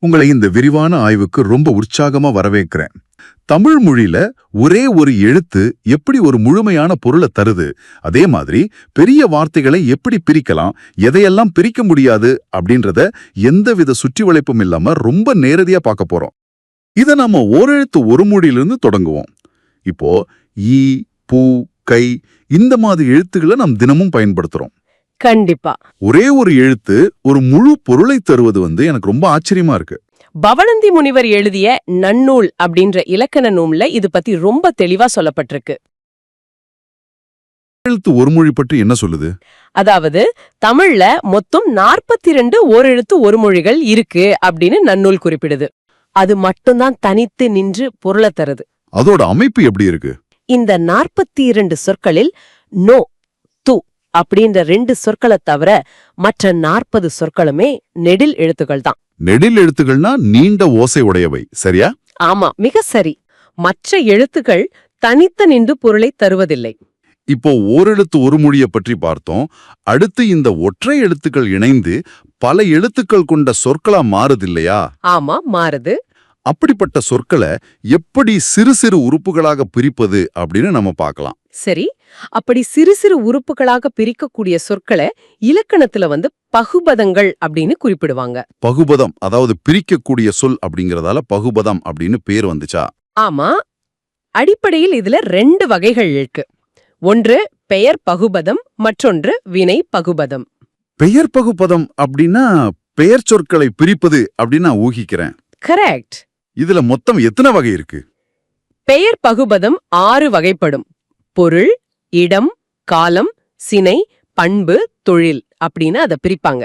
உங்களை இந்த விரிவான ஆய்வுக்கு ரொம்ப உற்சாகமா வரவேற்கிறேன். தமிழ் மொழியில ஒரே ஒரு எழுத்து எப்படி ஒரு முழுமையான பொருளை தருது, அதே மாதிரி பெரிய வார்த்தைகளை எப்படி பிரிக்கலாம், எதையெல்லாம் பிரிக்க முடியாது அப்படின்றத எந்தவித சுற்றி வளைப்பும் இல்லாம ரொம்ப நேரடியா பார்க்க போறோம். இதை நாம ஓரெழுத்து ஒரு மொழியிலிருந்து தொடங்குவோம். இப்போ ஈ, பூ, கை இந்த மாதிரி எழுத்துக்களை நாம் தினமும் பயன்படுத்துறோம். கண்டிப்பா. ஒரே ஒரு எழுத்து ஒரு முழு பொருளை தருவது எனக்கு ரொம்ப ஆச்சரியமா இருக்கு. பவணந்தி முனிவர் எழுதிய நன்னூல் அப்படின்ற இலக்கண நூல்ல இது பத்தி ரொம்ப தெளிவா சொல்லப்பட்டிருக்கு. எழுத்து ஒரு மொழி பற்றி என்ன சொல்லுது? அதாவது தமிழ்ல மொத்தம் 42 ஓரெழுத்து ஒரு மொழிகள் இருக்கு அப்படின்னு நன்னூல் குறிப்பிடுது. அது மட்டும்தான் தனித்து நின்று பொருளை தருது. அதோட அமைப்பு எப்படி இருக்கு? இந்த 42 சொற்களில் நோ, து அப்படின்ற 2 சொற்களை தவிர மற்ற 40 சொற்களுமே நெடில் எழுத்துக்கள் தான். நெடில் எழுத்துக்கள்னா நீண்ட ஓசை உடையவை, சரியா? ஆமா, மிக சரி. மற்ற எழுத்துக்கள் தனித்து நின்று பொருளை தருவதில்லை. இப்போ ஓரெழுத்து ஒரு மொழியை பற்றி பார்த்தோம். அடுத்து இந்த ஒற்றை எழுத்துக்கள் இணைந்து பல எழுத்துக்கள் கொண்ட சொற்களா மாறுது இல்லையா? ஆமா, மாறுது. அப்படிப்பட்ட சொற்களை எப்படி சிறு சிறு உறுப்புகளாக பிரிப்பது அப்படின்னு நம்ம பார்க்கலாம். சரி, அப்படி சிறு சிறு உறுப்புகளாக பிரிக்கக்கூடிய சொற்களை இலக்கணத்துல பகுபதங்கள் அப்படின்னு குறிப்பிடுவாங்க. பகுபதம், அதாவது பிரிக்கக்கூடிய சொல் அப்படிங்கறதால பகுபதம் அப்படின்னு பேர் வந்துச்சா? ஆமா, அடிப்படையில் இதுல 2 வகைகள் இருக்கு. ஒன்று பெயர் பகுபதம், மற்றொன்று வினை பகுபதம். பெயர் பகுபதம் அப்படின்னா பெயர் சொற்களை பிரிப்பது அப்படின்னு நான் ஊகிக்கிறேன். கரெக்ட். இதுல மொத்தம் எத்தனை வகை இருக்கு? பெயர் பகுபதம் 6 வகைப்படும். பொருள், இடம், காலம், சினை, பண்பு, தொழில் அப்படின்னு அதை பிரிப்பாங்க.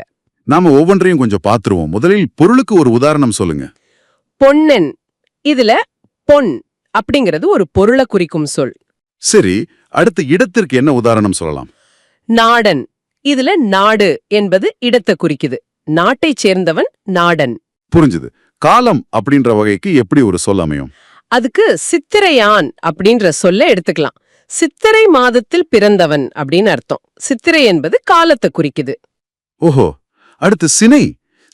நாம ஒவ்வொன்றையும் கொஞ்சம் பாத்துருவோம். முதலில் பொருளுக்கு ஒரு உதாரணம் சொல்லுங்க. பொன்னன். இதுல பொன் அப்படிங்கிறது ஒரு பொருளை குறிக்கும் சொல். சரி, அடுத்து இடத்திற்கு என்ன உதாரணம் சொல்லலாம்? நாடன். இதுல நாடு என்பது இடத்தை குறிக்குது. நாட்டைச் சேர்ந்தவன் நாடன். புரிஞ்சுது. காலம் அப்படின்ற வகைக்கு எப்படி ஒரு சொல் அமையும்? அதுக்கு சித்திரையான் அப்படின்ற சொல்ல எடுத்துக்கலாம். சித்திரை மாதத்தில் பிறந்தவன் அப்படின்னு அர்த்தம். சித்திரை என்பது காலத்தை குறிக்குது. ஓஹோ. அடுத்து சினை.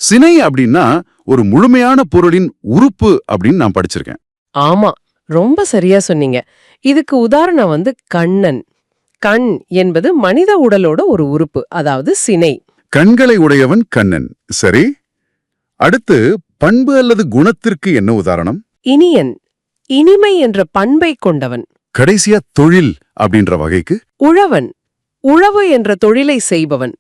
சினை அப்படின்னா ஒரு முழுமையான பொருளின் உறுப்பு அப்படின்னு நான் படிச்சிருக்கேன். ஆமா, ரொம்ப சரியா சொன்னீங்க. இதுக்கு உதாரணம் கண்ணன். கண் என்பது மனித உடலோட ஒரு உறுப்பு, அதாவது சினை. கண்களை உடையவன் கண்ணன். சரி, அடுத்து பண்பு அல்லது குணத்திற்கு என்ன உதாரணம்? இனியன். இனிமை என்ற பண்பை கொண்டவன். கடைசியா தொழில் அப்படின்ற வகைக்கு உழவன். உழவு என்ற தொழிலை செய்பவன்.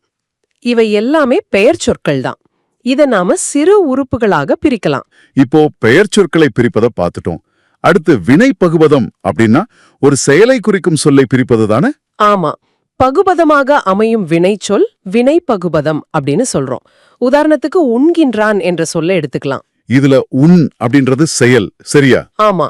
இவை எல்லாமே பெயர் சொற்கள் தான். இதை நாம சிறு உறுப்புகளாக பிரிக்கலாம். இப்போ பெயர் சொற்களை பிரிப்பதை பார்த்துட்டோம். அடுத்து வினை பகுபதம் அப்படின்னா ஒரு செயலை குறிக்கும் சொல்லை பிரிப்பது தானே? ஆமா, பகுபதமாக அமையும் வினை சொல் வினை பகுபதம் அப்படின்னு சொல்றோம். உதாரணத்துக்கு உண்கின்றான் என்ற சொல்ல எடுத்துக்கலாம். இதுல உன் அப்படின்றது செயல், சரியா? ஆமா.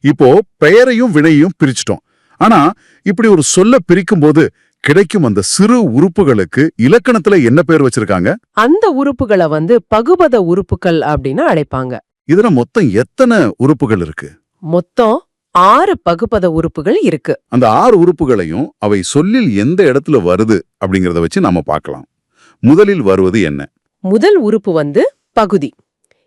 இப்போ பெயரையும் வினையும் பிரிச்சிட்டோம். ஆனா இப்படி ஒரு சொல்ல பிரிக்கும் போது கிடைக்கும் அந்த சிறு உறுப்புகளுக்கு இலக்கணத்துல என்ன பேர் வச்சிருக்காங்க? அந்த உறுப்புகளை பகுபத உறுப்புகள் அப்படின்னு அழைப்பாங்க. இதுல மொத்தம் எத்தனை உறுப்புகள் இருக்கு? மொத்தம் 6 பகுபத உறுப்புகள் இருக்கு. அந்த 6 உறுப்புகளையும் அவை சொல்லில் எந்த இடத்துல வருது அப்படிங்கறத வச்சு நாம பார்க்கலாம். முதலில் வருவது என்ன? முதல் உறுப்பு பகுதி.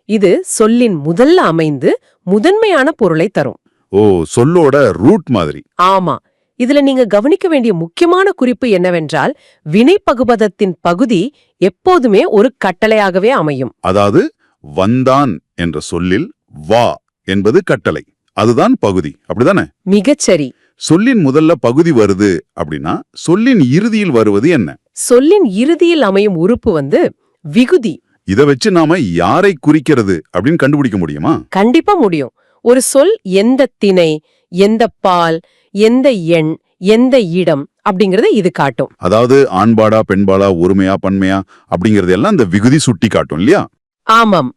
இது சொல்லின் முதல்ல அமைந்து முதன்மையான பொருளை தரும். ஓ, சொல்லோட ரூட் மாதிரி. ஆமா. இதுல நீங்க கவனிக்க வேண்டிய முக்கியமான குறிப்பு என்னவென்றால் வினை பகுபதத்தின் பகுதி எப்போதுமே ஒரு கட்டளையாகவே அமையும். அதாவது வந்தான் என்ற சொல்லில் வா என்பது கட்டளை, அதுதான் பகுதி, அப்படிதானே? மிகச்சரி. சொல்லின் முதல்ல பகுதி வருது அப்படின்னா சொல்லின் இறுதியில் வருவது என்ன? சொல்லின் இறுதியில் அமையும் உறுப்பு விகுதி. இத வச்சு நாம யாரை குறிக்கிறது அப்படின்னு கண்டுபிடிக்க முடியுமா? கண்டிப்பா முடியும். ஒரு சொல் எந்த திணை, எந்த பால், எந்த எண், எந்த இடம் அப்படிங்கறத இது காட்டும். அதாவது ஆண்பாடா பெண்பாடா ஒருமையா பன்மையா அப்படிங்கறது எல்லாம் இந்த விகுதி சுட்டி காட்டும் இல்லையா? ஆமாம்.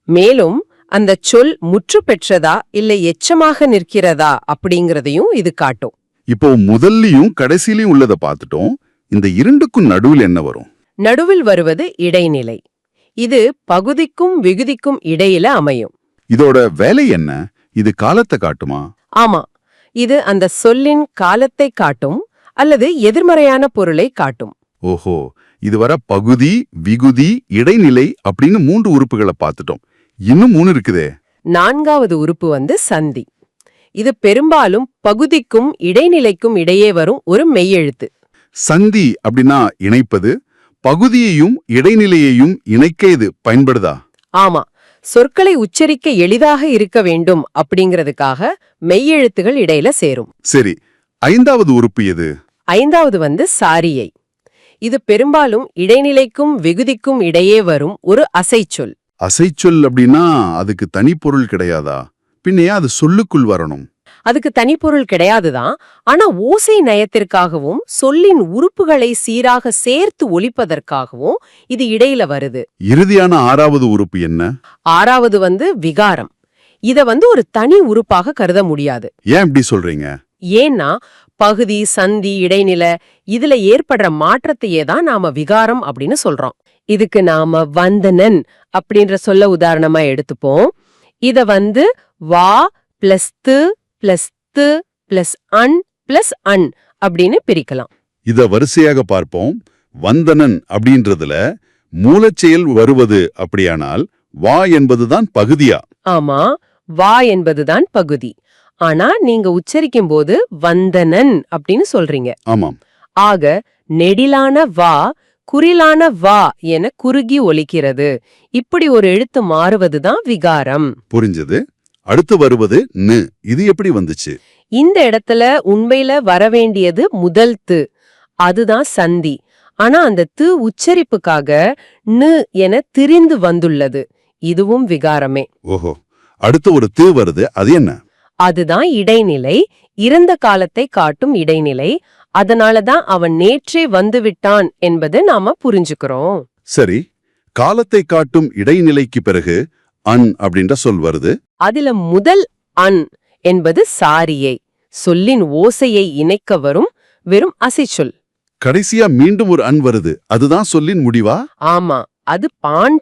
மேலும் அந்த சொல் முற்று பெற்றதா இல்ல எச்சமாக நிற்கிறதா அப்படிங்கறதையும் இது காட்டும். இப்போ முதல்லையும் கடைசியிலையும் உள்ளதை பார்த்துட்டோம். இந்த இரண்டுக்கும் நடுவில் என்ன வரும்? நடுவில் வருவது இடைநிலை. இது பகுதிக்கும் விகுதிக்கும் இடையில அமையும். இதோட வேலை என்ன? இது காலத்தை காட்டுமா? ஆமா, இது அந்த சொல்லின் காலத்தை காட்டும் அல்லது எதிர்மறையான பொருளை காட்டும். ஓஹோ, இதுவரை பகுதி, விகுதி, இடைநிலை அப்படின்னு 3 உறுப்புகளை பார்த்துட்டோம். இன்னும் 3 இருக்குதே. 4வது உறுப்பு சந்தி. இது பெரும்பாலும் பகுதிக்கும் இடைநிலைக்கும் இடையே வரும் ஒரு மெய்யெழுத்து. சந்தி அப்படின்னா இணைப்பது, பகுதியையும் இடைநிலையையும் இணைக்க இது பயன்படுதா? ஆமா, சொற்களை உச்சரிக்க எளிதாக இருக்க வேண்டும் அப்படிங்கிறதுக்காக மெய்யெழுத்துகள் இடையில சேரும். சரி, 5வது உறுப்பு எது? 5வது சாரியை. இது பெரும்பாலும் இடைநிலைக்கும் விகுதிக்கும் இடையே வரும் ஒரு அசைச்சொல். அசைச்சொல் அப்படின்னா அதுக்கு தனிப்பொருள் கிடையாதா? பின்னையா அது சொல்லுக்குள் வரணும்? அதுக்கு தனிப்பொருள் கிடையாதுதான். ஆனா ஓசை நயத்திற்காகவும் சொல்லின் உறுப்புகளை சீராக சேர்த்து ஒலிப்பதற்காகவும் இது இடையில வருது. இறுதியான 6வது உறுப்பு என்ன? 6வது விகாரம். இத ஒரு தனி உறுப்பாக கருத முடியாது. ஏன் இப்படி சொல்றீங்க? ஏன்னா பகுதி, சந்தி, இடைநிலை இதுல ஏற்படுற மாற்றத்தையே தான் நாம விகாரம் அப்படின்னு சொல்றோம். இதுக்கு நாம வந்தனன் அப்படின்ற சொல்ல உதாரணமா எடுத்துப்போம். இத வா பிளஸ் து பிளஸ் து பிளஸ் அன் அப்படின்னு பிரிக்கலாம். இத வரிசையாக பார்ப்போம். வந்தனன் அப்படின்றதுல மூலச்செயல் வருவது அப்படியானால் வா என்பதுதான் பகுதியா? ஆமா, வா என்பதுதான் பகுதி. ஆனா நீங்க உச்சரிக்கும் போது வந்தனன் அப்படின்னு சொல்றீங்க. ஆமாம். ஆக நெடிலான வா குறிலான வா என குறுகி ஒலிக்கிறது. இப்படி ஒரு எழுத்து மாறுவதுதான் விகாரம். புரிஞ்சது. அடுத்து வருவது நு. இது எப்படி வந்துச்சு? இந்த இடத்துல உண்மையில வரவேண்டியது முதல் து. அதுதான் சந்தி. ஆனா அந்த து உச்சரிப்புக்காக நு என திரிந்து வந்துள்ளது. இதுவும் விகாரமே. ஓஹோ, அடுத்து ஒரு து வருது. அது என்ன? அதுதான் இடைநிலை. இறந்த காலத்தை காட்டும் இடைநிலை. அதனாலதான் அவன் நேற்றே வந்துவிட்டான் என்பது நாம புரிஞ்சுக்கிறோம். சரி, காலத்தை காட்டும் இடைநிலைக்கு பிறகு அன் அப்படின்ற சொல் வருது. அதுல முதல் அன் என்பது சாரியை. சொல்லின் ஓசையை இணைக்க வரும் வெறும் அசைச்சொல். கடைசியா மீண்டும் ஒரு அன் வருது. அதுதான் சொல்லின் முடிவா? ஆமா, அது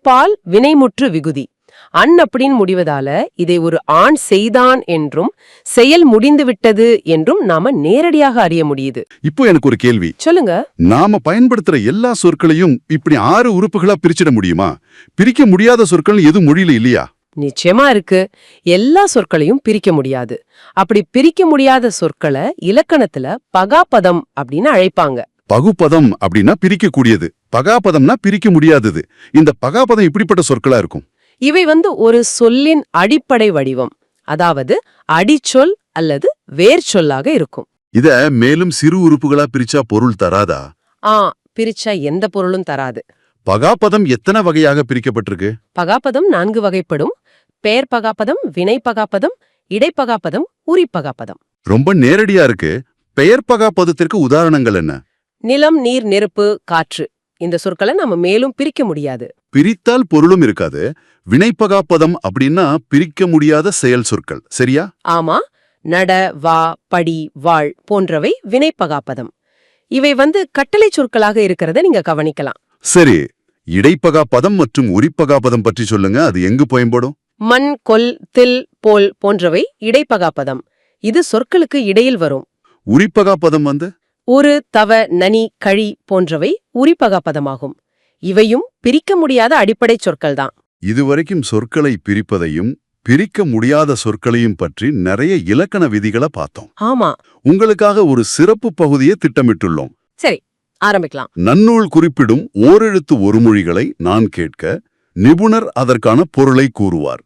பால் வினைமுற்று விகுதி. அன் அப்படின்னு முடிவதால இதை ஒரு ஆண் செய்தான் என்றும் செயல் முடிந்துவிட்டது என்றும் நாம நேரடியாக அறிய முடியுது. இப்போ எனக்கு ஒரு கேள்வி. சொல்லுங்க. நாம பயன்படுத்துற எல்லா சொற்களையும் இப்படி 6 உறுப்புகளா பிரிச்சிட முடியுமா? பிரிக்க முடியாத சொற்கள் எதுவும் மொழியில இல்லையா? நிச்சயமா இருக்கு. எல்லா சொற்களையும் பிரிக்க முடியாது. அப்படி பிரிக்க முடியாத சொற்களை இலக்கணத்துல பகாபதம் அப்படின்னு அழைப்பாங்க. பகுபதம் அப்படின்னா பிரிக்க கூடியது, பகாபதம்னா பிரிக்க முடியாதது. இந்த பகாபதம் இப்படிப்பட்ட சொற்களா இருக்கும். இவை ஒரு சொல்லின் அடிப்படை வடிவம், அதாவது அடிச்சொல் அல்லது வேர் சொல்லாக இருக்கும். இத மேலும் சிறு உறுப்புகளா பிரிச்சா பொருள் தராதா? பிரிச்சா எந்த பொருளும் தராது. பகாபதம் எத்தனை வகையாக பிரிக்கப்பட்டிருக்கு? பகாபதம் 4 வகைப்படும். பெயர் பகாபதம், வினை பகாபதம், இடைப்பகாபதம், உரிப்பகாபதம். ரொம்ப நேரடியா இருக்கு. பெயர் பகாபதத்திற்கு உதாரணங்கள் என்ன? நிலம், நீர், நெருப்பு, காற்று. இந்த சொற்களை நாம மேலும் பிரிக்க முடியாது. பிரித்தால் பொருளும் இருக்காது. வினைப்பகாபதம் அப்படின்னா பிரிக்க முடியாத செயல் சொற்கள், சரியா? ஆமா, நட, வா, படி, வாழ் போன்றவை வினைப்பகாபதம். இவை கட்டளை சொற்களாக இருக்கிறத நீங்க கவனிக்கலாம். சரி, இடைப்பகாபதம் மற்றும் உரிப்பகாபதம் பற்றி சொல்லுங்க. அது எங்கு பயன்படும்? மண், கொல், தில், போல் போன்றவை இடைப்பகாபதம். இது சொற்களுக்கு இடையில் வரும். உரிப்பகாபதம் ஒரு, தவ, நனி, கழி போன்றவை உரிப்பகாபதமாகும். இவையும் பிரிக்க முடியாத அடிப்படை சொற்கள் தான். இதுவரைக்கும் சொற்களை பிரிப்பதையும் பிரிக்க முடியாத சொற்களையும் பற்றி நிறைய இலக்கண விதிகளை பார்த்தோம். ஆமா, உங்களுக்காக ஒரு சிறப்பு பகுதியை திட்டமிட்டுள்ளோம். சரி, ஆரம்பிக்கலாம். நன்னூல் குறிப்பிடும் ஓரெழுத்து ஒரு மொழிகளை நான் கேட்க, நிபுணர் அதற்கான பொருளை கூறுவார்.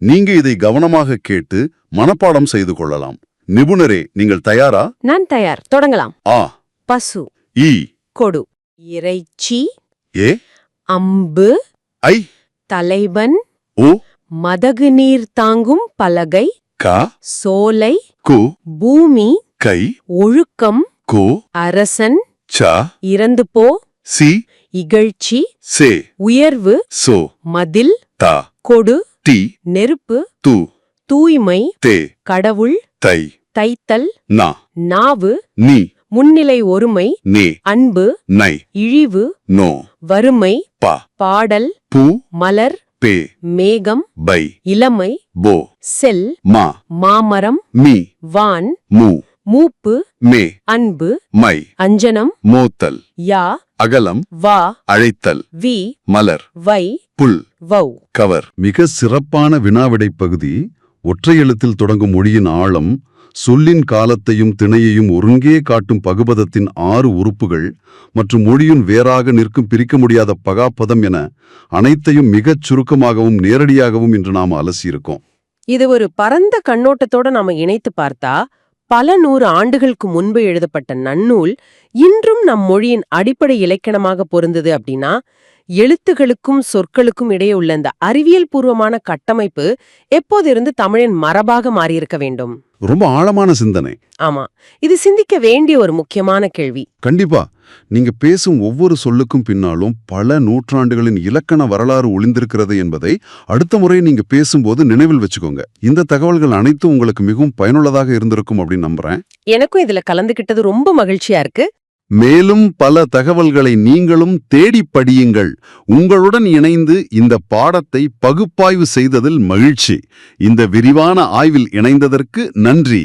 நீங்க இதை கவனமாக கேட்டு மனப்பாடம் செய்து கொள்ளலாம். நிபுணரே, நீங்கள் தயாரா? நான் தயார். தொடங்கலாம். ஆ. பசு. ஈ. கொடு. இறைச்சி. ஏ. அம்பு. ஐ. தலைவன். ஓ. மதகு நீர் தாங்கும் பலகை. கா. சோலை. கு. பூமி. கை. ஒழுக்கம். கோ. அரசன். சா. இறந்து போ. சி. இகழ்ச்சி. சே. உயர்வு. சோ. மதில். தா. கொடு. டி. நெருப்பு. து. தூய்மை. தே. கடவுள். தை. தைத்தல். நா. நாவு. நீ. முன்னிலை ஒருமை. நே. அன்பு. நை. இழிவு. நோ. வறுமை. பா. பாடல். பூ. மலர். பே. மேகம். பை. இளமை. போ. செல். மா. மாமரம். மீ. வான். மூ. மூப்பு, மே, அன்பு, மை, அஞ்சனம், மோத்தல், யா, அகலம், வா, அழைத்தல், we, Malar, why, pull, வௌ. Cover. மிக சிறப்பான வினாவிடை பகுதி. ஒற்றை எழுத்தில் தொடங்கும் மொழியின் ஆழம், சொல்லின் காலத்தையும் திணையையும் ஒருங்கே காட்டும் பகுபதத்தின் 6 உறுப்புகள் மற்றும் மொழியின் வேறாக நிற்கும் பிரிக்க முடியாத பகாப்பதம் என அனைத்தையும் மிகச் சுருக்கமாகவும் நேரடியாகவும் இன்று நாம் அலசியிருக்கோம். இது ஒரு பரந்த கண்ணோட்டத்தோட நாம இணைத்து பார்த்தா, பல 100 ஆண்டுகளுக்கு முன்பு எழுதப்பட்ட நன்னூல் இன்றும் நம் மொழியின் அடிப்படை இலக்கணமாக பொருந்தது அப்படின்னா, எழுத்துகளுக்கும் சொற்களுக்கும் இடையே உள்ள இந்த அறிவியல் பூர்வமான கட்டமைப்பு எப்போதிருந்து தமிழின் மரபாக மாறியிருக்க வேண்டும்? ரொம்ப ஆழமான சிந்தனை. ஆமா, இது சிந்திக்க வேண்டிய ஒரு முக்கியமான கேள்வி. கண்டிப்பா. நீங்க பேசும் ஒவ்வொரு சொல்லுக்கும் பின்னாலும் பல நூற்றாண்டுகளின் இலக்கண வரலாறு ஒளிந்திருக்கிறது என்பதை அடுத்த முறை நீங்க பேசும்போது நினைவில் வச்சுக்கோங்க. இந்த தகவல்கள் அனைத்தும் உங்களுக்கு மிகவும் பயனுள்ளதாக இருந்திருக்கும் அப்படின்னு நம்புறேன். எனக்கும் இதுல கலந்துகிட்டது ரொம்ப மகிழ்ச்சியா இருக்கு. மேலும் பல தகவல்களை நீங்களும் தேடிப் படியுங்கள். உங்களுடன் இணைந்து இந்த பாடத்தை பகுப்பாய்வு செய்ததில் மகிழ்ச்சி. இந்த விரிவான ஆய்வில் இணைந்ததற்கு நன்றி.